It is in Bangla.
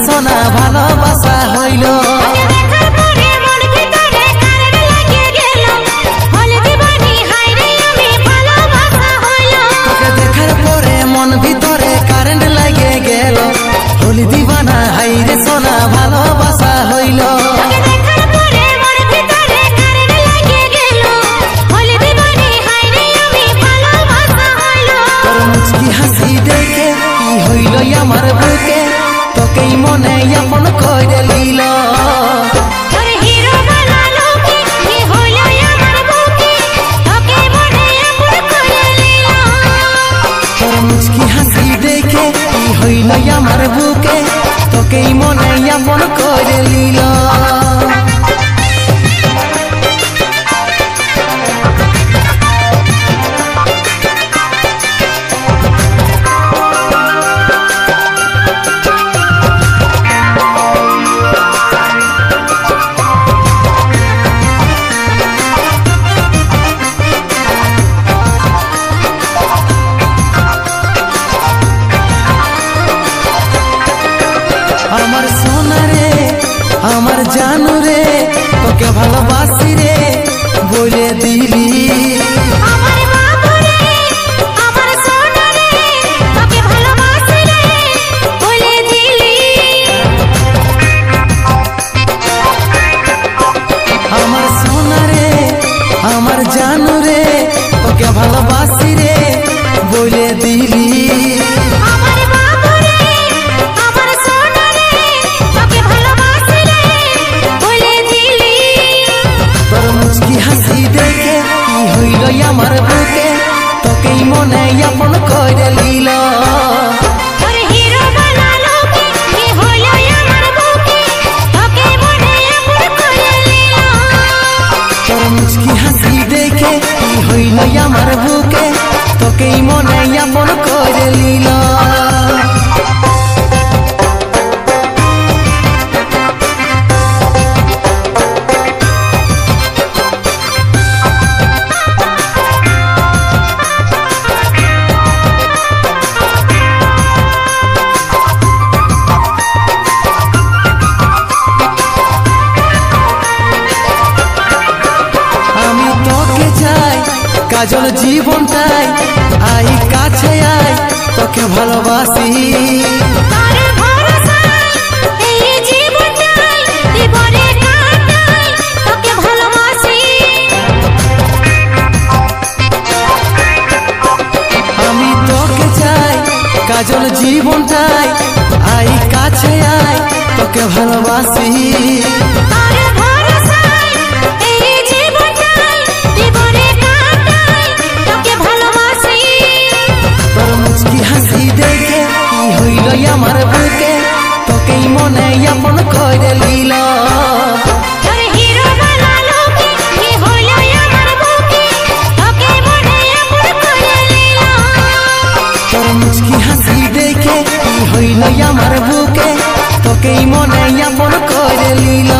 সোনা ভালোবাসা হইল তোকে দেখার পরে মন ভিতরে কারেন্ট লাগে গেল হলি দিবানা হাইরে সোনা ভালোবাসা হইল তোর মুচকি হাসি দেখে কি হইল আমার বুকে তোকেই মনে আপন করে লিল তোর মুচকি হাসি দেখে কি হইল আমার বুকে তোকেই মনে আপন করে লিল আমার সোনা রে আমার জানু রে তোকে ভালোবাসি রে বলে দিলি আমার বাবু রে আমার সোনা রে তোকে ভালোবাসি রে বলে দিলি আমার সোনা রে আমার জানু রে তোকে ভালোবাসি রে বলে দিলি আমার বাবু রে আমার সোনা রে তোকে ভালোবাসি রে বলে দিলি তোর মুচকি হাসি দেখে কি হইল আমার বুকে তোকেই মনে আপন করে লিল তোর হিরো বানালো কি হলো আমার বুকে তোকে মনে আপন করে নিল তোর মুচকি হাসি দেখে কি হইল আমার বুকে তোকেই মনে আপন করে লিল আমি তোকে চাই কাজল জীবনটাই আই কাছে আয় তোকে ভালোবাসি তোর ভরসায় এই জীবনটাই জীবনে কাটাই তোকে ভালোবাসি আমি তোকে চাই কাজল জীবনটাই আই কাছে আয় তোকে ভালোবাসি তোর ভরসায় এই জীবনটাই জীবনে কাটাই তোকে ভালোবাসি তোর মুচকি হাসি দেখে কি হইল আমার বুকে তোকেই মনে আপন করে লিল তোর হিরো বানালো কি হলো আমার বুকে তোকে মনে আপন করে নিল তোর মুচকি হাসি দেখে কি হইল আমার বুকে তোকেই মনে আপন করে লিল